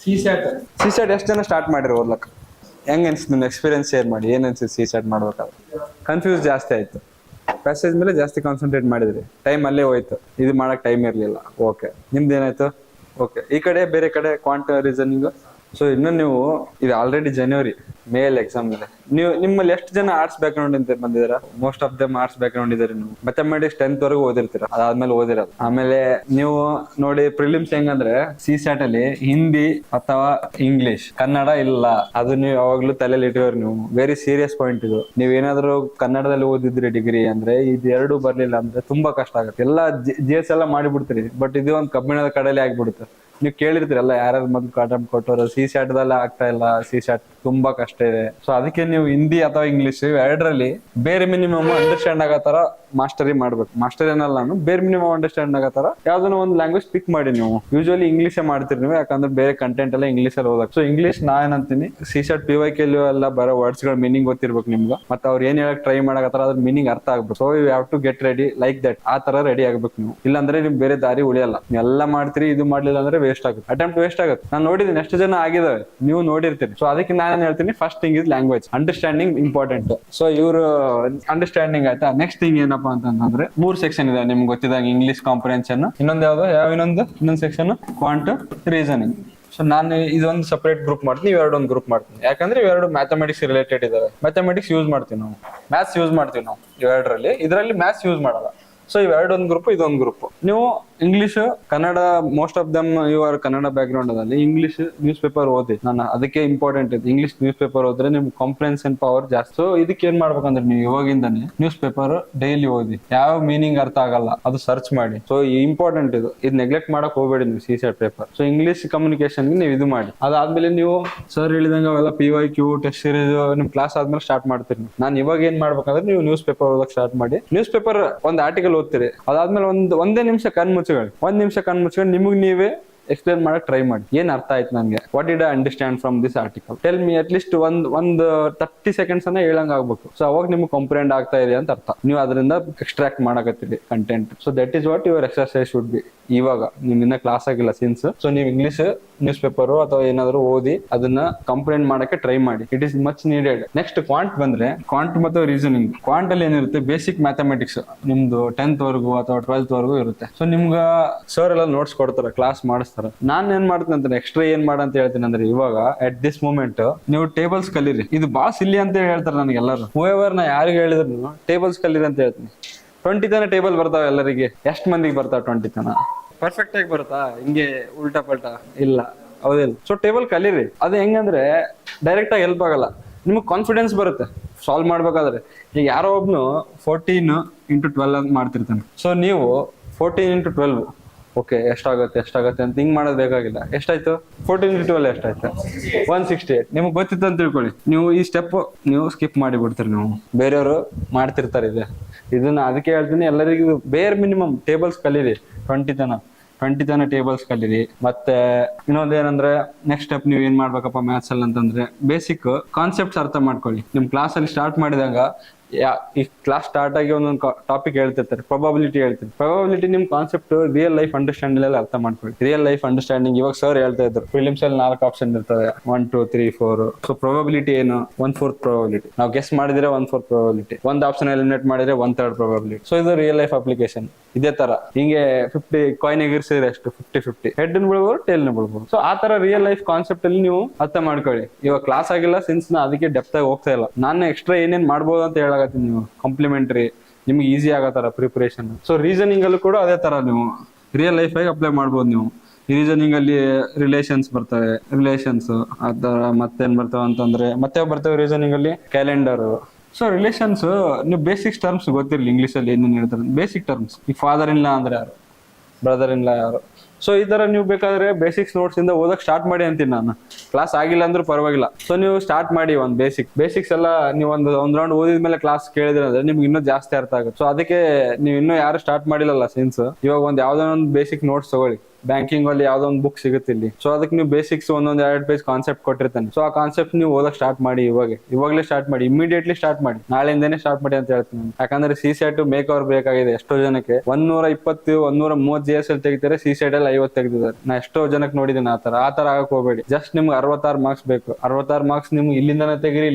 C sat ಎಷ್ಟು ಜನ start ಮಾಡಿರಿ ಓದ್ಲಕ್? ಹೆಂಗ್ ಅನ್ಸುತ್ತೆ ನಿಮ್ ಎಕ್ಸ್ಪೀರಿಯನ್ಸ್ ಶೇರ್ ಮಾಡಿ. ಏನ್ ಅನ್ಸುತ್ತೆ ಸಿ ಸ್ಯಾಟ್ ಮಾಡ್ಬೇಕಾದ್ರೆ? ಕನ್ಫ್ಯೂಸ್ ಜಾಸ್ತಿ ಆಯ್ತು, ಪ್ಯಾಸೇಜ್ ಮೇಲೆ ಜಾಸ್ತಿ ಕಾನ್ಸಂಟ್ರೇಟ್ ಮಾಡಿದ್ರಿ, ಟೈಮ್ ಅಲ್ಲೇ ಹೋಯ್ತು, ಇದು ಮಾಡಕ್ ಟೈಮ್ ಇರ್ಲಿಲ್ಲ. ಓಕೆ, ನಿಮ್ದು ಏನಾಯ್ತು? ಓಕೆ, ಈ ಕಡೆ ಬೇರೆ ಕಡೆ ಕ್ವಾಂಟ್ ರೀಸನಿಂಗ್. ಸೊ ಇನ್ನು ನೀವು ಇದು ಆಲ್ರೆಡಿ ಜನವರಿ ಮೇಲ್ ಎಕ್ಸಾಮ್ ಇದೆ. ನೀವು ನಿಮ್ಮಲ್ಲಿ ಎಷ್ಟು ಜನ ಆರ್ಟ್ಸ್ ಬ್ಯಾಕ್ ಗ್ರೌಂಡ್ ಅಂತ ಬಂದಿದ್ದೀರಾ? Most of dum arts back ground ಇದಾರೆ. ನೀವು ಮ್ಯಾಥಮೆಟಿಕ್ಸ್ 10th ವರೆಗೂ ಓದಿರ್ತೀರ, ಅದಾದ್ಮೇಲೆ ಓದಿರೋದು. ಆಮೇಲೆ ನೀವು ನೋಡಿ ಪ್ರಿಲಿಮ್ಸ್ ಹೆಂಗಂದ್ರೆ ಸಿ ಸ್ಯಾಟ್ ಅಲ್ಲಿ ಹಿಂದಿ ಅಥವಾ ಇಂಗ್ಲಿಷ್, ಕನ್ನಡ ಇಲ್ಲ. ಅದು ನೀವು ಯಾವಾಗ್ಲೂ ತಲೆಯಲ್ಲಿ ಇಟ್ಟಿರೋರು. ನೀವು ವೆರಿ ಸೀರಿಯಸ್ ಪಾಯಿಂಟ್ ಇದು. ನೀವೇನಾದ್ರೂ ಕನ್ನಡದಲ್ಲಿ ಓದಿದ್ರಿ ಡಿಗ್ರಿ ಅಂದ್ರೆ ಇದು ಎರಡು ಬರ್ಲಿಲ್ಲ ಅಂದ್ರೆ ತುಂಬಾ ಕಷ್ಟ ಆಗುತ್ತೆ. ಎಲ್ಲ GS ಎಲ್ಲ ಮಾಡಿಬಿಡ್ತೀರಿ, ಬಟ್ ಇದು ಒಂದು ಕಬ್ಬಿಣದ ಕಡಲೆ ಆಗ್ಬಿಡುತ್ತೆ. ನೀವು ಕೇಳಿರ್ತೀರಲ್ಲ ಯಾರ್ಯಾರು ಮೊದಲು ಅಟೆಂಪ್ಟ್ ಕೊಟ್ಟವರು, ಸಿ ಸ್ಯಾಟ್ ದಲ್ಲ ಆಗ್ತಾ ಇಲ್ಲ, ಸಿ ಸ್ಯಾಟ್ ತುಂಬಾ ಕಷ್ಟ ಇದೆ. ಸೊ ಅದಕ್ಕೆ ನೀವು ಹಿಂದಿ ಅಥವಾ ಇಂಗ್ಲಿಷ್ ಎರಡರಲ್ಲಿ ಬೇರೆ ಮಿನಿಮಮ್ ಅಂಡರ್ಸ್ಟ್ಯಾಂಡ್ ಆಗೋ ತರ ಮಾಸ್ಟರಿ ಮಾಡ್ಬೇಕು. ಮಾಸ್ಟರಿ ಏನಲ್ಲ, ನಾನು ಬೇರೆ ಮಿನಿಮಮ್ ಅಂಡರ್ಸ್ಟ್ಯಾಂಡ್ ಆಗೋ ತರ ಯಾವ್ದನ್ನ ಒಂದು ಲ್ಯಾಂಗ್ವೇಜ್ ಪಿಕ್ ಮಾಡಿ. ನೀವು ಯೂಶುವಲಿ ಇಂಗ್ಲೀಷೇ ಮಾಡ್ತೀರಿ ನೀವು, ಯಾಕಂದ್ರೆ ಬೇರೆ ಕಂಟೆಂಟ್ ಎಲ್ಲ ಇಂಗ್ಲೀಷ್ ಅಲ್ಲಿ ಓದಕ್. ಸೊ ಇಂಗ್ಲೀಷ್ ನಾ ಏನಂತೀನಿ, ಸಿ ಸ್ಯಾಟ್ PYQ ಎಲ್ಲ ಬರೋ ವರ್ಡ್ಸ್ ಗಳ ಮೀನಿಂಗ್ ಗೊತ್ತಿರ್ಬೇಕು ನಿಮ್ಗೆ. ಮತ್ತೆ ಅವ್ರು ಏನ್ ಹೇಳಕ್ ಟ್ರೈ ಮಾಡಕತ್ತಾರ ಅದ್ರ ಮೀನಿಂಗ್ ಅರ್ಥ ಆಗ್ಬೇಕು. So you have to get ready like that. ಆ ತರ ರೆಡಿ ಆಗ್ಬೇಕು ನೀವು. ಇಲ್ಲಾಂದ್ರೆ ನಿಮ್ ಬೇರೆ ದಾರಿ ಉಳಿಯಲ್ಲ. ನೀವೆಲ್ಲ ಮಾಡ್ತೀರಿ, ಇದು ಮಾಡ್ಲಿಲ್ಲ ಅಂದ್ರೆ ವೇಸ್ಟ್ ಆಗುತ್ತೆ, ಅಟೆಂಪ್ಟ್ ವೇಸ್ಟ್ ಆಗುತ್ತೆ. ನಾನು ನೋಡಿದ್ದೀನಿ ಎಷ್ಟು ಜನ ಆಗಿದಾವೆ, ನೀವು ನೋಡಿರ್ತೀರಿ. ಸೊ ಅದಕ್ಕೆ ನಾನು ಹೇಳ್ತೀನಿ, first thing is language understanding important. So ಇವರು ಅಂಡರ್ಸ್ಟ್ಯಾಂಡಿಂಗ್ ಆಯ್ತಾ. ನೆಕ್ಸ್ಟ್ ಥಿಂಗ್ ಏನಪ್ಪಾ ಅಂತಂದ್ರೆ 3 ಸೆಕ್ಷನ್ ಇದೆ ನಿಮ್ಗೆ ಗೊತ್ತಿದ್ದಂಗೆ. ಇಂಗ್ಲಿಷ್ ಕಾಂಪ್ರಿಹೆನ್ಷನ್, ಇನ್ನೊಂದು ಯಾವ್ದು ಇನ್ನೊಂದು ಸೆಕ್ಷನ್ ಕ್ವಾಂಟ್ ರೀಸನಿಂಗ್. ಸೊ ನಾನು ಇದೊಂದು ಸಪರೇಟ್ ಗ್ರೂಪ್ ಮಾಡ್ತೀನಿ, ಇವೆರಡೊಂದು ಗ್ರೂಪ್ ಮಾಡ್ತೀನಿ. ಯಾಕಂದ್ರೆ ಇವೆರಡು ಮ್ಯಾಥಮೆಟಿಕ್ಸ್ ರಿಲೇಟೆಡ್ ಇದಾವೆ. ಮ್ಯಾಥಮೆಟಿಕ್ಸ್ ಯೂಸ್ ಮಾಡ್ತೀವಿ ನಾವು, ಮ್ಯಾಥ್ಸ್ ಯೂಸ್ ಮಾಡ್ತೀವಿ ನಾವು ಇವೆರಡರಲ್ಲಿ. ಇದರಲ್ಲಿ ಮ್ಯಾಥ್ಸ್ ಯೂಸ್ ಮಾಡಲ್ಲ. ಸೊ ಇವೆರಡೊಂದು ಗ್ರೂಪ್, ಇದೊಂದು ಗ್ರೂಪ್. ನೀವು English Kannada, most of them ಇವರ್ ಕನ್ನಡ ಬ್ಯಾಕ್ ಗ್ರೌಂಡ್ ಅದಲ್ಲಿ ಇಂಗ್ಲಿಷ್ ನ್ಯೂಸ್ ಪೇಪರ್ ಓದಿ. ನಾನು ಅದಕ್ಕೆ ಇಂಪಾರ್ಟೆಂಟ್ ಇದೆ, ಇಂಗ್ಲಿಷ್ ನ್ಯೂಸ್ ಪೇಪರ್ ಓದಿದ್ರೆ ನಿಮ್ಗೆ ಕಾಂಪ್ರಿಹೆನ್ಷನ್ ಪವರ್ ಜಾಸ್ತಿ. ಸೊ ಇದಕ್ಕೆ ಏನ್ ಮಾಡ್ಬೇಕಂದ್ರೆ ನೀವು ಇವಾಗಿಂದಾನೆ ನ್ಯೂಸ್ ಪೇಪರ್ ಡೈಲಿ ಓದಿ. ಯಾವ ಮೀನಿಂಗ್ ಅರ್ಥ ಆಗಲ್ಲ ಅದು ಸರ್ಚ್ ಮಾಡಿ. ಸೊ ಇಂಪಾರ್ಟೆಂಟ್ ಇದು ನೆಗ್ಲೆಕ್ಟ್ ಮಾಡಕ್ ಹೋಗ್ಬೇಡಿ ನೀವು C sat paper. So English communication ನೀವು ಇದು ಮಾಡಿ. ಅದಾದ್ಮೇಲೆ ನೀವು ಸರ್ ಹೇಳಿದಂಗೆ ಅವೆಲ್ಲ PYQ ಟೆಸ್ಟ್ ಸೀರೀಸ್ ನಿಮ್ ಕ್ಲಾಸ್ ಆದ್ಮೇಲೆ ಸ್ಟಾರ್ಟ್ ಮಾಡ್ತೀರಿ. ನಾನು ಇವಾಗ ಏನ್ ಮಾಡ್ಬೇಕಂದ್ರೆ ನೀವು ನ್ಯೂಸ್ ಪೇಪರ್ ಓದಕ್ ಸ್ಟಾರ್ಟ್ ಮಾಡಿ. ನ್ಯೂಸ್ ಪೇಪರ್ ಒಂದು ಆರ್ಟಿಕಲ್ ಓದ್ತೀರಿ, ಅದಾದ್ಮೇಲೆ ಒಂದೇ ನಿಮಿಷ ಕಣ್ ಮುಚ್ಕೊಂಡು ನೀವೇ ಎಕ್ಸ್ಪ್ಲೇನ್ ಮಾಡಕ್ ಟ್ರೈ ಮಾಡಿ. ಏನ್ ಅರ್ಥ ಆಯ್ತು ನನಗೆ, what did I understand from this article, tell me. At least ಒಂದು 30 seconds ಅನ್ನ ಹೇಳಂಗ್ ಆಗ್ಬೇಕು. ಸೊ ಅವಾಗ ನಿಮ್ಗೆ ಕಾಂಪ್ರಿಹೆಂಡ್ ಆಗ್ತಾ ಇದೆ ಅಂತ ಅರ್ಥ. ನೀವು ಅದರಿಂದ ಎಕ್ಸ್ಟ್ರಾಕ್ಟ್ ಮಾಡಕತ್ತೀರಿ content. So that is what your exercise should be. ಇವಾಗ ನಿಮ್ ಇನ್ನ ಕ್ಲಾಸ್ ಆಗಿಲ್ಲ ಸಿನ್ಸ್. ಸೊ ನೀವು ಇಂಗ್ಲಿಷ್ ನ್ಯೂಸ್ ಪೇಪರ್ ಅಥವಾ ಏನಾದ್ರು ಓದಿ ಅದನ್ನ ಕಾಂಪ್ರಿಹೆಂಡ್ ಮಾಡಕ್ಕೆ ಟ್ರೈ ಮಾಡಿ. It is much needed. Next quant ಬಂದ್ರೆ, ಕ್ವಾಂಟ್ ಮತ್ತು ರೀಸನಿಂಗ್. ಕ್ವಾಂಟ್ ಅಲ್ಲಿ ಏನಿರುತ್ತೆ, ಬೇಸಿಕ್ ಮ್ಯಾಥಮೆಟಿಕ್ಸ್ ನಿಮ್ದು 10th ವರೆಗೂ ಅಥವಾ 12th ವರೆಗೂ ಇರುತ್ತೆ. ಸೊ ನಿಮ್ಗ ಸರ್ ಎಲ್ಲ ನೋಟ್ಸ್ ಕೊಡ್ತಾರೆ, ಕ್ಲಾಸ್ ಮಾಡಿಸ್ತಾರೆ. ನಾನ್ ಏನ್ ಮಾಡ್ತೀನಿ ಅಂದ್ರೆ ಎಕ್ಸ್ಟ್ರಾ ಏನ್ ಮಾಡಂತ ಹೇಳ್ತೀನಿ ಅಂದ್ರೆ, ಇವಾಗ ಅಟ್ ದಿಸ್ ಮೂಮೆಂಟ್ ನೀವು ಟೇಬಲ್ಸ್ ಕಲೀರಿ. ಇದು ಬಾಳ ಸಿಲ್ಲಿ ಅಂತ ಹೇಳ್ತಾರೆ ನನಗೆ ಎಲ್ಲರೂ. ಹೂಎವರ್ ನಾ ಯಾರಿಗೆ ಹೇಳಿದ್ರು ಟೇಬಲ್ಸ್ ಕಲೀರಿ ಅಂತ ಹೇಳ್ತೀನಿ. 20 ತನ ಟೇಬಲ್ ಬರ್ತಾವ ಎಲ್ಲರಿಗೆ. ಎಷ್ಟು ಮಂದಿಗೆ ಬರ್ತಾವ 20 ತನ? ಪರ್ಫೆಕ್ಟ್ ಆಗಿ ಬರುತ್ತಾ? ಹಿಂಗೆ ಉಲ್ಟಾ ಪಲ್ಟಾ ಇಲ್ಲ, ಹೌದಿಲ್ಲ? ಸೊ ಟೇಬಲ್ ಕಲೀರಿ. ಅದು ಹೆಂಗಂದ್ರೆ ಡೈರೆಕ್ಟ್ ಆಗಿ ಹೆಲ್ಪ್ ಆಗಲ್ಲ, ನಿಮ್ಗೆ ಕಾನ್ಫಿಡೆನ್ಸ್ ಬರುತ್ತೆ ಸಾಲ್ವ್ ಮಾಡ್ಬೇಕಾದ್ರೆ. ಈಗ ಯಾರೋ ಒಬ್ನು 14 × 12 ಅಂತ ಮಾಡ್ತಿರ್ತಾನೆ. ಸೊ ನೀವು 14 × 12 ಓಕೆ ಎಷ್ಟಾಗುತ್ತೆ ಅಂತ ಹಿಂಗ್ ಮಾಡೋದು ಬೇಕಾಗಿಲ್ಲ. ಎಷ್ಟಾಯ್ತು? 14 × 12 ಎಷ್ಟಾಯ್ತು? 168. ನಿಮ್ಗೆ ಗೊತ್ತಿತ್ತು ಅಂತ ತಿಳ್ಕೊಳ್ಳಿ. ನೀವು ಈ ಸ್ಟೆಪ್ ನೀವು ಸ್ಕಿಪ್ ಮಾಡಿ ಬಿಡ್ತೀರಿ. ನೀವು ಬೇರೆಯವರು ಮಾಡ್ತಿರ್ತಾರೆ ಇದನ್ನ. ಅದಕ್ಕೆ ಹೇಳ್ತೀನಿ ಎಲ್ಲರಿಗೂ ಬೇರೆ ಮಿನಿಮಮ್ ಟೇಬಲ್ಸ್ ಕಲೀರಿ. 20 ತನ ಟೇಬಲ್ಸ್ ಕಲೀರಿ. ಮತ್ತೆ ಇನ್ನೊಂದೇನಂದ್ರೆ ನೆಕ್ಸ್ಟ್ ಸ್ಟೆಪ್ ನೀವು ಏನ್ ಮಾಡ್ಬೇಕಪ್ಪ ಮ್ಯಾಥ್ಸ್ ಅಲ್ಲಿ ಅಂತಂದ್ರೆ, ಬೇಸಿಕ್ ಕಾನ್ಸೆಪ್ಟ್ಸ್ ಅರ್ಥ ಮಾಡ್ಕೊಳ್ಳಿ. ನಿಮ್ ಕ್ಲಾಸ್ ಅಲ್ಲಿ ಸ್ಟಾರ್ಟ್ ಮಾಡಿದಾಗ ಈ ಕ್ಲಾಸ್ ಸ್ಟಾರ್ಟ್ ಆಗಿ ಒಂದೊಂದು ಟಾಪಿಕ್ ಹೇಳ್ತಿರ್ತಾರೆ, ಪ್ರೊಬಬಿಲಿಟಿ ಹೇಳ್ತೀನಿ. ಪ್ರೊಬಬಿಲಿಟಿ ನಿಮ್ ಕಾನ್ಸೆಪ್ಟ್ ರಿಯಲ್ ಲೈಫ್ ಅಂಡರ್ಸ್ಟ್ಯಾಂಡಿಂಗ್ ಅಲ್ಲಿ ಅರ್ಥ ಮಾಡ್ಕೊಳ್ಳಿ. ರಿಯಲ್ ಲೈಫ್ ಅಂಡರ್ಸ್ಟ್ಯಾಂಡಿಂಗ್ ಇವಾಗ ಸರ್ ಹೇಳ್ತಾ ಇದ್ರು, ಪ್ರಿಲಿಮ್ಸ್ ಅಲ್ಲಿ 4 ಆಪ್ಷನ್ ಇರ್ತವೆ, 1 2 3 4. ಸೊ ಪ್ರೊಬಬಿಲಿಟಿ ಏನು? 1/4 ಪ್ರೊಬಬಿಲಿಟಿ. ನಾವು ಗೆಸ್ ಮಾಡಿದ್ರೆ 1/4 ಪ್ರೊಬಬಿಲಿಟಿ, ಒಂದು ಆಪ್ಷನ್ ಎಲಿಮಿನೇಟ್ ಮಾಡಿದ್ರೆ 1/3 ಪ್ರೊಬಬಿಲಿಟಿ. ಸೊ ಇದು ರಿಯಲ್ ಲೈಫ್ ಅಪ್ಲಿಕೇಶನ್. ಇದೇ ತರ ಹಿಂಗೆ 50 ಕಾಯಿನ್ ಎಗಿರ್ಸಿದ್ರೆ ಎಷ್ಟು? 50-50. ಹೆಡ್ ಬಿಡ್ಬೋದು, ಟೇಲ್ ಬಿಡ್ಬೋದು. ಸೊ ಆ ತರ ರಿಯಲ್ ಲೈಫ್ ಕಾನ್ಸೆಪ್ಟ್ ಅಲ್ಲಿ ನೀವು ಅರ್ಥ ಮಾಡ್ಕೊಳ್ಳಿ. ಇವಾಗ ಕ್ಲಾಸ್ ಆಗಿಲ್ಲ ಸಿನ್ಸ್ ನಾ ಅದಕ್ಕೆ ಡೆಪ್ತ್ ಆಗಿ ಹೋಗ್ತಾ ಇಲ್ಲ. ನಾನು ಎಕ್ಸ್ಟ್ರಾ ಏನೇನ್ ಮಾಡ್ಬೋದು ಅಂತ ಹೇಳಾಗತ್ತೀನಿ. ನೀವು ಕಾಂಪ್ಲಿಮೆಂಟರಿ ನಿಮ್ಗೆ ಈಸಿ ಆಗತ್ತಾರ ಪ್ರಿಪರೇಷನ್. ಸೊ ರೀಸನಿಂಗ್ ಅಲ್ಲೂ ಕೂಡ ಅದೇ ತರ ನೀವು ರಿಯಲ್ ಲೈಫ್ ಆಗಿ ಅಪ್ಲೈ ಮಾಡ್ಬೋದು. ನೀವು ರೀಸನಿಂಗ್ ಅಲ್ಲಿ ರಿಲೇಷನ್ಸ್ ಬರ್ತವೆ, ರಿಲೇಷನ್ಸ್ ಅದರ ಮತ್ತೇನ್ ಬರ್ತಾವ ಅಂತಂದ್ರೆ, ಮತ್ತೆ ಬರ್ತವೆ ರೀಸನಿಂಗ್ ಅಲ್ಲಿ ಕ್ಯಾಲೆಂಡರ್. ಸೊ ರಿಲೇಷನ್ಸ್ ನೀವು ಬೇಸಿಕ್ ಟರ್ಮ್ಸ್ ಗೊತ್ತಿರಲಿ ಇಂಗ್ಲಿಷ್ ಅಲ್ಲಿ ಏನೇನು ಹೇಳ್ತಾರೆ, ಬೇಸಿಕ್ ಟರ್ಮ್ಸ್. ಈ ಫಾದರ್ ಇನ್ ಲಾ ಅಂದ್ರೆ ಯಾರು, ಬ್ರದರ್ ಇನ್ ಲಾ ಯಾರು. ಸೊ ಈ ತರ ನೀವು ಬೇಕಾದ್ರೆ ಬೇಸಿಕ್ಸ್ ನೋಟ್ಸ್ ಇಂದ ಓದಕ್ ಸ್ಟಾರ್ಟ್ ಮಾಡಿ ಅಂತೀನಿ ನಾನು. ಕ್ಲಾಸ್ ಆಗಿಲ್ಲ ಅಂದ್ರೂ ಪರವಾಗಿಲ್ಲ. ಸೊ ನೀವು ಸ್ಟಾರ್ಟ್ ಮಾಡಿ ಒಂದು ಬೇಸಿಕ್ಸ್ ಎಲ್ಲ ನೀವು ಒಂದ್ ರೌಂಡ್ ಓದಿದ್ಮೇಲೆ ಕ್ಲಾಸ್ ಕೇಳಿದ್ರೆ ಅಂದ್ರೆ ನಿಮ್ಗೆ ಇನ್ನೂ ಜಾಸ್ತಿ ಅರ್ಥ ಆಗುತ್ತೆ. ಸೊ ಅದಕ್ಕೆ ನೀವು ಇನ್ನೂ ಯಾರು ಸ್ಟಾರ್ಟ್ ಮಾಡಿಲ್ಲಲ್ಲ ಸಿನ್ಸ್, ಇವಾಗ ಒಂದ್ ಯಾವ್ದೋ ಒಂದು ಬೇಸಿಕ್ ನೋಟ್ಸ್ ತಗೊಳ್ಳಿ. ಬ್ಯಾಂಕಿಂಗ್ ಅಲ್ಲಿ ಯಾವ್ದೋ ಒಂದು ಬುಕ್ ಸಿಗುತ್ತೆ ಇಲ್ಲಿ. ಸೊ ಅದಕ್ಕೆ ನೀವು ಬೇಸಿಕ್ಸ್ ಒಂದೊಂದ್ 2 ಪೇಜ್ ಕಾನ್ಸೆಪ್ಟ್ ಕೊಟ್ಟಿರ್ತಾನೆ. ಸೊ ಆ ಕಾನ್ಸೆಪ್ಟ್ ನೀವು ಓದಕ್ ಸ್ಟಾರ್ಟ್ ಮಾಡಿ, ಇವಾಗಲೇ ಸ್ಟಾರ್ಟ್ ಮಾಡಿ, ಇಮಿಡಿಯೇಟ್ಲಿ ಸ್ಟಾರ್ಟ್ ಮಾಡಿ, ನಾಳೆಯಿಂದಾನೇ ಸ್ಟಾರ್ಟ್ ಮಾಡಿ ಅಂತ ಹೇಳ್ತೀನಿ. ಯಾಕಂದ್ರೆ CSAT ಮೇಕ್ ಅವ್ರ ಬೇಕಾಗಿದೆ. ಎಷ್ಟೋ ಜನಕ್ಕೆ 120 130 GS ಅಲ್ಲಿ ತೆಗಿತಾರೆ, CSAT ಅಲ್ಲಿ 50 ತೆಗೆದಿದ್ದಾರೆ. ನಾ ಎಷ್ಟೋ ಜನಕ್ಕೆ ನೋಡಿದ್ದೀನಿ. ಆ ತರ ಆಗಕ್ ಹೋಗ್ಬೇಡಿ. ಜಸ್ಟ್ ನಿಮ್ಗೆ 66 ಮಾರ್ಕ್ಸ್ ಬೇಕು. 66 ಮಾರ್ಕ್ಸ್ ನಿಮ್ಗೆ ಇಲ್ಲಿಂದನೇ ತೆಗಿರಿ.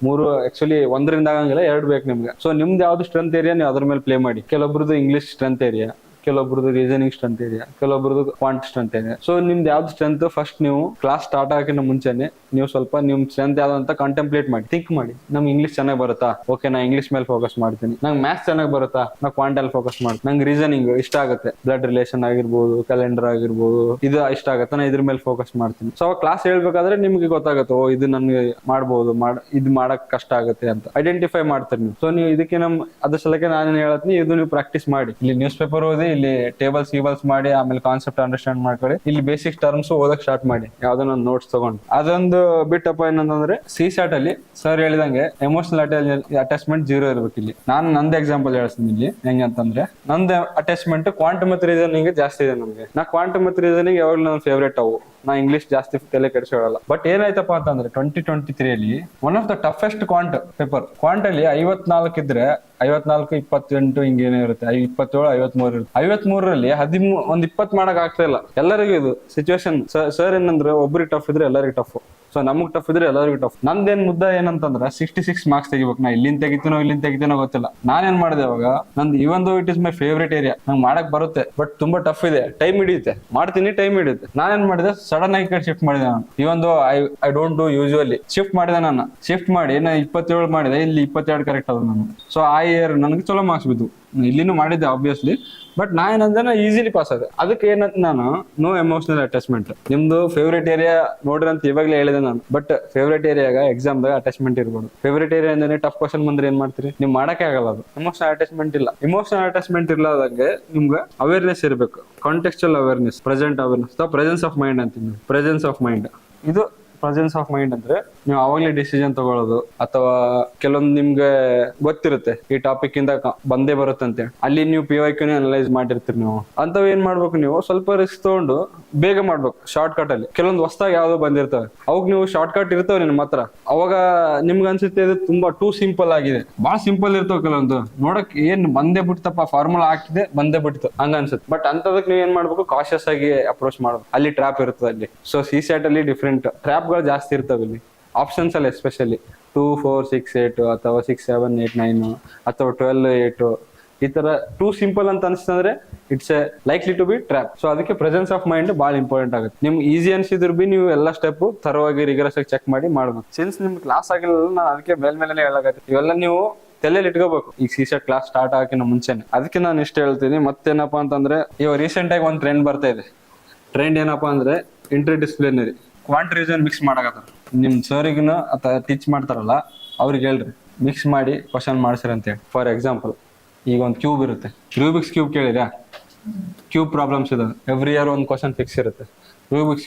3 ಆಕ್ಚುಲಿ 1ರಿಂದ ಆಗಂಗಿಲ್ಲ, 2 ಬೇಕು ನಿಮ್ಗೆ. ಸೊ ನಿಮ್ದು ಯಾವ್ದು ಸ್ಟ್ರೆಂತ್ ಏರಿಯಾ ನೀವು ಅದ್ರ ಮೇಲೆ ಪ್ಲೇ ಮಾಡಿ. ಕೆಲವೊಬ್ರದ್ದು ಇಂಗ್ಲಿಷ್ ಸ್ಟ್ರೆಂತ್ ಏರಿಯಾ, ಕೆಲವೊಬ್ರದ್ದು ರೀಸನಿಂಗ್ ಸ್ಟ್ರೆಂತ್ ಏರಿಯಾ, ಕೆಲವೊಬ್ರದ್ದು ಕ್ವಾಂಟ್ ಸ್ಟ್ರೆಂತ್ ಏರಿಯಾ. ಸೊ ನಿಮ್ದು ಯಾವ್ದು ಸ್ಟ್ರೆಂತ್ ಫಸ್ಟ್ ನೀವು ಕ್ಲಾಸ್ ಸ್ಟಾರ್ಟ್ ಆಗಕ್ಕಿಂತ ಮುಂಚೆನೆ ನೀವು ಸ್ವಲ್ಪ ನಿಮ್ ಸ್ಟ್ರೆಂತ್ ಯಾವ್ದು ಅಂತ ಕಾಂಟೆಂಪ್ಲೇಟ್ ಮಾಡಿ, ಥಿಂಕ್ ಮಾಡಿ. ನಮ್ಗೆ ಇಂಗ್ಲಿಷ್ ಚೆನ್ನಾಗಿ ಬರುತ್ತಾ? ಓಕೆ, ನಾ ಇಂಗ್ಲಿಷ್ ಮೇಲೆ ಫೋಕಸ್ ಮಾಡ್ತೀನಿ. ನಂಗೆ ಮ್ಯಾಥ್ಸ್ ಚೆನ್ನಾಗಿ ಬರುತ್ತಾ? ನಾ ಕ್ವಾಂಟ್ ಅಲ್ಲಿ ಫೋಕಸ್ ಮಾಡ್ತೀನಿ. ನಂಗೆ ರೀಸನಿಂಗ್ ಇಷ್ಟ ಆಗುತ್ತೆ, ಬ್ಲಡ್ ರಿಲೇಷನ್ ಆಗಿರ್ಬೋದು, ಕ್ಯಾಲೆಂಡರ್ ಆಗಿರ್ಬೋದು, ಇದು ಇಷ್ಟ ಆಗುತ್ತೆ, ನಾ ಇದ್ರ ಮೇಲೆ ಫೋಕಸ್ ಮಾಡ್ತೀನಿ. ಸೊ ಕ್ಲಾಸ್ ಹೇಳ್ಬೇಕಾದ್ರೆ ನಿಮ್ಗೆ ಗೊತ್ತಾಗುತ್ತೆ, ಓ ಇದು ನನ್ಗೆ ಮಾಡ್ಬೋದು, ಇದು ಮಾಡಕ್ ಕಷ್ಟ ಆಗುತ್ತೆ ಅಂತ ಐಡೆಂಟಿಫೈ ಮಾಡ್ತೀರಿ ನೀವು. ಸೊ ನೀವು ಇದಕ್ಕೆ ಅದ್ರ ಸಲಕ್ಕೆ ನಾನೇನ್ ಹೇಳ್ತೀನಿ, ಇದು ನೀವು ಪ್ರಾಕ್ಟೀಸ್ ಮಾಡಿ. ಇಲ್ಲಿ ನ್ಯೂಸ್ ಪೇಪರ್ ಓದಿ, ಇಲ್ಲಿ ಟೇಬಲ್ಸ್ ಮಾಡಿ, ಆಮೇಲೆ ಕಾನ್ಸೆಪ್ಟ್ ಅಂಡರ್ಸ್ಟ್ಯಾಂಡ್ ಮಾಡ್ಕೊಳ್ಳಿ. ಇಲ್ಲಿ ಬೇಸಿಕ್ ಟರ್ಮ್ಸ್ ಓದಕ್ ಸ್ಟಾರ್ಟ್ ಮಾಡಿ, ಯಾವ್ದನ್ನ ನೋಟ್ಸ್ ತಗೊಂಡು. ಅದೊಂದು ಬಿಟ್ಟಪ್ಪ ಏನಂತಂದ್ರೆ CSAT ಅಲ್ಲಿ ಸರ್ ಹೇಳಿದಂಗೆ ಎಮೋಷನಲ್ ಅಟ್ಯಾಚ್ಮೆಂಟ್ 0 ಇರ್ಬೇಕು. ಇಲ್ಲಿ ನಾನು ನಂದು ಎಕ್ಸಾಂಪಲ್ ಹೇಳ್ತೀನಿ. ಇಲ್ಲಿ ಹೆಂಗೆ ಅಂತಂದ್ರೆ, ನಂದು ಅಟ್ಯಾಚ್ಮೆಂಟ್ ಕ್ವಾಂಟ್ ಮತ್ತು ರೀಸನಿಂಗ್ ಜಾಸ್ತಿ ಇದೆ ನಮ್ಗೆ. ನಾ ಕ್ವಾಂಟ್ ಮತ್ತು ರೀಸನಿಂಗ್ ಯಾವಾಗಲೂ ನನ್ನ ಫೇವ್ರೇಟ್ ಅವು. ನಾ ಇಂಗ್ಲಿಷ್ ಜಾಸ್ತಿ ತಲೆ ಕೆಡಿಸೋಲ್ಲ. ಬಟ್ ಏನಾಯ್ತಪ್ಪ ಅಂತಂದ್ರೆ 2023 ಅಲ್ಲಿ one of the toughest quant paper. Quant ಅಲ್ಲಿ 54 ಇದ್ರೆ 54, 28 ಹಿಂಗೇನೇ ಇರುತ್ತೆ, 27, 53 ಇರುತ್ತೆ. 53ರಲ್ಲಿ 20 ಮಾಡಕ್ ಆಗ್ತಾ ಇಲ್ಲ. ಎಲ್ಲರಿಗೂ ಇದು ಸಿಚುವೇಶನ್. ಸರ್ ಏನಂದ್ರೆ ಒಬ್ರಿಗೆ ಟಫ್ ಇದ್ರೆ ಎಲ್ಲರಿಗೂ ಟಫ್. ಸೊ ನಮಗ್ ಟಫ್ ಇದ್ರೆ ಎಲ್ಲರಿಗೂ ಟಫ್. ನಂದೇನ್ ಮುದ್ದ ಏನಂತಂದ್ರೆ 66 ಮಾರ್ಕ್ಸ್ ತೆಗಿಬೇಕು. ನಾ ಇಲ್ಲಿಂದ ತೆಗಿತೀನೋ ಗೊತ್ತಿಲ್ಲ. ನಾನೇನ್ ಮಾಡಿದೆ ಅವಾಗ, ನಂದು even though it is my favourite area, ನಂಗೆ ಮಾಡಕ್ ಬರುತ್ತೆ, ಬಟ್ ತುಂಬಾ ಟಫ್ ಇದೆ, ಟೈಮ್ ಹಿಡಿಯುತ್ತೆ, ಮಾಡ್ತೀನಿ, ಟೈಮ್ ಹಿಡಿಯುತ್ತೆ. ನಾನೇನ್ ಮಾಡಿದೆ, ಸಡನ್ ಆಗಿ ಕಡೆ ಶಿಫ್ಟ್ ಮಾಡಿದೆ. ನಾನು even though I don't do usually shift ಮಾಡಿದೆ. ನಾನು ಶಿಫ್ಟ್ ಮಾಡಿ ನಾ 27 ಮಾಡಿದೆ, ಇಲ್ಲಿ 22 ಕರೆಕ್ಟ್ ಅದ ನಾನು. ಸೊ ಆ ಇಯರ್ ನನಗೆ ಚಲೋ ಮಾರ್ಕ್ಸ್ ಬಿದ್ದು. ಇಲ್ಲಿನೂ ಮಾಡಿದ್ದೆ ಆಬ್ವಿಯಸ್ಲಿ, ಬಟ್ ನಾ ಏನಂದ್ರೆ ಈಸಿಲಿ ಪಾಸ್ ಆದೆ. ಅದಕ್ಕೆ ಏನಂತ ನಾನು ನೋ ಎಮೋಷನಲ್ ಅಟ್ಯಾಚ್ಮೆಂಟ್. ನಿಮ್ದು ಫೇವ್ರೇಟ್ ಏರಿಯಾ ನೋಡ್ರಿ ಅಂತ ಇವಾಗಲೇ ಹೇಳಿದೆ ನಾನು. ಬಟ್ ಫೇವ್ರೇಟ್ ಏರಿಯಾಗ ಎಕ್ಸಾಮ್ದಾಗ ಅಟ್ಯಾಚ್ಮೆಂಟ್ ಇರ್ಬೋದು. ಫೇವ್ರೇಟ್ ಏರಿಯಾ ಅಂದ್ರೆ ಟಫ್ ಕ್ವಶನ್ ಬಂದ್ರೆ ಏನ್ ಮಾಡ್ತೀರಿ ನೀವು? ಮಾಡಕ್ಕೆ ಆಗಲ್ಲ. ಅದು ಎಮೋಷನಲ್ ಅಟ್ಯಾಚ್ಮೆಂಟ್ ಇಲ್ಲ. ಎಮೋಷನಲ್ ಅಟ್ಯಾಚ್ಮೆಂಟ್ ಇಲ್ಲದಂಗೆ ನಿಮ್ಗೆ ಅವೇರ್ನೆಸ್ ಇರಬೇಕು. Contextual awareness, present awareness, presence of mind ಅಂತೀನಿ. ಪ್ರೆಸೆನ್ಸ್ ಆಫ್ ಮೈಂಡ್ ಇದು ಪ್ರೆಸೆನ್ಸ್ ಆಫ್ ಮೈಂಡ್ ಅಂದ್ರೆ ನೀವು ಅವಾಗಲೇ ಡಿಸಿಷನ್ ತಗೊಳ್ಳೋದು, ಅಥವಾ ಕೆಲವೊಂದು ನಿಮ್ಗೆ ಗೊತ್ತಿರುತ್ತೆ ಈ ಟಾಪಿಕ್ ಇಂದ ಬಂದೇ ಬರುತ್ತಂತೆ, ಅಲ್ಲಿ ನೀವು PYQ ಅನಲೈಸ್ ಮಾಡಿರ್ತೀರಿ. ನೀವು ಅಂತವ್ ಏನ್ ಮಾಡ್ಬೇಕು, ನೀವು ಸ್ವಲ್ಪ ರಿಸ್ಕ್ ತಗೊಂಡು ಬೇಗ ಮಾಡ್ಬೇಕು. ಶಾರ್ಟ್ ಕಟ್ ಅಲ್ಲಿ ಕೆಲವೊಂದು ಹೊಸದಾಗಿ ಯಾವ್ದೋ ಬಂದಿರ್ತವೆ, ಅವಾಗ ನೀವು ಶಾರ್ಟ್ ಕಟ್ ಇರ್ತವೆ ನಿಮ್ಮ ಹತ್ರ. ಅವಾಗ ನಿಮ್ಗೆ ಅನ್ಸುತ್ತೆ ಇದು ತುಂಬಾ ಟೂ ಸಿಂಪಲ್ ಆಗಿದೆ. ಬಹಳ ಸಿಂಪಲ್ ಇರ್ತವೆ ಕೆಲವೊಂದು, ನೋಡಕ್ ಏನ್ ಬಂದೇ ಬಿಡ್ತಪ್ಪ, ಫಾರ್ಮುಲಾ ಹಾಕಿದೆ ಬಂದೇ ಬಿಡ್ತು ಹಂಗ ಅನ್ಸುತ್ತೆ. ಬಟ್ ಅಂತದಕ್ಕೆ ನೀವು ಏನ್ ಮಾಡ್ಬೇಕು, ಕಾಶಿಯಸ್ ಆಗಿ ಅಪ್ರೋಚ್ ಮಾಡ್ಬೇಕು. ಅಲ್ಲಿ ಟ್ರ್ಯಾಪ್ ಇರ್ತದೆ ಅಲ್ಲಿ. ಸೊ CSAT ಅಲ್ಲಿ ಡಿಫ್ರೆಂಟ್ ಟ್ರ್ಯಾಪ್ ಜಾಸ್ತಿ ಇರ್ತವೆ ಇಲ್ಲಿ. ಆಪ್ಷನ್ಸ್ ಅಲ್ಲಿ ಎಸ್ಪೆಷಲಿ 2, 4, 6, 8 ಅಥವಾ 6, 7, 8, 9 ಅಥವಾ 12, 8 ಈ ತರ ಟೂ ಸಿಂಪಲ್ ಅಂತ ಅನ್ಸ್ತಂದ್ರೆ it's a likely to be trap. So ಅದಕ್ಕೆ ಪ್ರೆಸೆನ್ಸ್ ಆಫ್ ಮೈಂಡ್ ಬಹಳ ಇಂಪಾರ್ಟೆಂಟ್ ಆಗುತ್ತೆ. ನಿಮ್ಗೆ ಈಸಿ ಅನ್ಸಿದ್ರು ಬಿ ನೀವು ಎಲ್ಲ ಸ್ಟೆಪ್ ತರವಾಗಿ ರಿಗರಸ್ ಆಗಿ ಚೆಕ್ ಮಾಡಿ ಮಾಡ್ಬೇಕು. ಸಿನ್ಸ್ ನಿಮ್ಗೆ ಕ್ಲಾಸ್ ಆಗಿಲ್ಲ, ನಾನು ಅದಕ್ಕೆ ಮೇಲ್ಮೇಲೆ ಹೇಳಕತ್ತೀನಿ, ಇವೆಲ್ಲ ನೀವು ತಲೆಯಲ್ಲಿ ಇಟ್ಕೋಬೇಕು. ಈಗ CSAT ಕ್ಲಾಸ್ ಸ್ಟಾರ್ಟ್ ಆಗಿನ ಮುಂಚೆನೆ. ಅದಕ್ಕೆ ನಾನು ಇಷ್ಟ ಹೇಳ್ತೀನಿ. ಮತ್ತೇನಪ್ಪಾ ಅಂತಂದ್ರೆ, ಇವಾಗ ರೀಸೆಂಟ್ ಆಗಿ ಒಂದು ಟ್ರೆಂಡ್ ಬರ್ತಾ ಇದೆ. ಟ್ರೆಂಡ್ ಏನಪ್ಪಾ ಅಂದ್ರೆ ಇಂಟರ್ ಡಿಸಿಪ್ಲಿನರಿ ಕ್ವಾಂಟ್ ರೀಸನ್ ಮಿಕ್ಸ್ ಮಾಡಕತ್ತಾರ. ನಿಮ್ ಸರ್ಗಿನ ಅಥವಾ ಟೀಚ್ ಮಾಡ್ತಾರಲ್ಲ ಅವ್ರಿಗೆ ಹೇಳ್ರಿ ಮಿಕ್ಸ್ ಮಾಡಿ ಕ್ವಶನ್ ಮಾಡ್ಸಿರ ಅಂತ ಹೇಳಿ. ಫಾರ್ ಎಕ್ಸಾಂಪಲ್, ಈಗ ಒಂದು ಕ್ಯೂಬ್ ಇರುತ್ತೆ, ರೂಬಿಕ್ಸ್ ಕ್ಯೂಬ್ ಕೇಳಿರಾ? ಕ್ಯೂಬ್ ಪ್ರಾಬ್ಲಮ್ಸ್ ಇದೆ, ಎವ್ರಿ ಇಯರ್ ಒಂದು ಕ್ವಶನ್ ಫಿಕ್ಸ್ ಇರುತ್ತೆ. ರೂಬಿಕ್ಸ್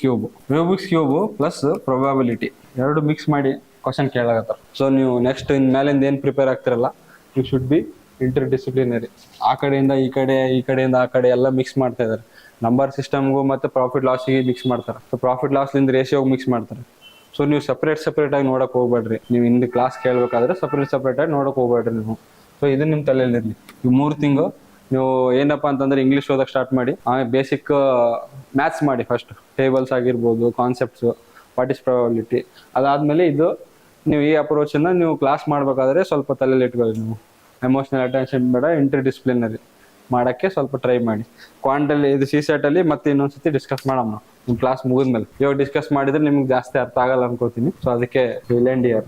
ಕ್ಯೂಬ್ ಪ್ಲಸ್ ಪ್ರೊಬಬಿಲಿಟಿ ಎರಡು ಮಿಕ್ಸ್ ಮಾಡಿ ಕ್ವಶನ್ ಕೇಳಾಕತ್ತಾರ. ಸೊ ನೀವು ನೆಕ್ಸ್ಟ್ ಇನ್ ಮೇಲಿಂದ ಏನ್ ಪ್ರಿಪೇರ್ ಆಗ್ತಿರಲ್ಲ, you should be interdisciplinary. ಆ ಕಡೆಯಿಂದ ಈ ಕಡೆ, ಈ ಕಡೆಯಿಂದ ಆ ಕಡೆ ಎಲ್ಲ ಮಿಕ್ಸ್ ಮಾಡ್ತಾ ಇದಾರೆ. ನಂಬರ್ ಸಿಸ್ಟಮ್ಗೂ ಮತ್ತೆ ಪ್ರಾಫಿಟ್ ಲಾಸಿಗೆ ಮಿಕ್ಸ್ ಮಾಡ್ತಾರೆ. ಸೊ ಪ್ರಾಫಿಟ್ ಲಾಸ್ಲಿಂದ ರೇಷಿಯೋಗಿ ಮಿಕ್ಸ್ ಮಾಡ್ತಾರೆ. ಸೊ ನೀವು ಸಪ್ರೇಟ್ ಆಗಿ ನೋಡಕ್ ಹೋಗ್ಬೇಡ್ರಿ. ನೀವು ಇಂದು ಕ್ಲಾಸ್ ಕೇಳ್ಬೇಕಾದ್ರೆ ಸಪ್ರೇಟ್ ಆಗಿ ನೋಡಕ್ ಹೋಗ್ಬೇಡ್ರಿ ನೀವು. ಸೊ ಇದು ನಿಮ್ ತಲೆಯಲ್ಲಿರ್ಲಿ. ಈ 3 ತಿಂಗಳು ನೀವು ಏನಪ್ಪಾ ಅಂತಂದ್ರೆ ಇಂಗ್ಲಿಷ್ ಓದಕ್ ಸ್ಟಾರ್ಟ್ ಮಾಡಿ, ಆಮೇಲೆ ಬೇಸಿಕ್ ಮ್ಯಾಥ್ಸ್ ಮಾಡಿ. ಫಸ್ಟ್ ಟೇಬಲ್ಸ್ ಆಗಿರ್ಬೋದು, ಕಾನ್ಸೆಪ್ಟ್ಸ್, ವಾಟ್ ಇಸ್ ಪ್ರಾಬಬಿಲಿಟಿ. ಅದಾದ್ಮೇಲೆ ಇದು ನೀವು ಈ ಅಪ್ರೋಚ್ ಅನ್ನ ನೀವು ಕ್ಲಾಸ್ ಮಾಡ್ಬೇಕಾದ್ರೆ ಸ್ವಲ್ಪ ತಲೆಯಲ್ಲಿ ಇಟ್ಕೊಳ್ಳಿ. ನೀವು ಎಮೋಷನಲ್ ಅಟೆನ್ಷನ್ ಬೇಡ, ಇಂಟರ್ ಡಿಸಿಪ್ಲಿನರಿ ಮಾಡಕ್ಕೆ ಸ್ವಲ್ಪ ಟ್ರೈ ಮಾಡಿ. ಕ್ವಾಂಟಲ್ಲಿ ಇದು CSAT ಅಲ್ಲಿ ಮತ್ತೆ ಇನ್ನೊಂದ್ಸತಿ ಡಿಸ್ಕಸ್ ಮಾಡೋಣ ನಿಮ್ ಕ್ಲಾಸ್ ಮುಗಿದ್ಮೇಲೆ. ಇವಾಗ ಡಿಸ್ಕಸ್ ಮಾಡಿದ್ರೆ ನಿಮ್ಗೆ ಜಾಸ್ತಿ ಅರ್ಥ ಆಗಲ್ಲ ಅನ್ಕೋತೀನಿ. ಸೊ ಅದಕ್ಕೆ ವಿಲ್ ಎಂಡ್ ಹಿಯರ್.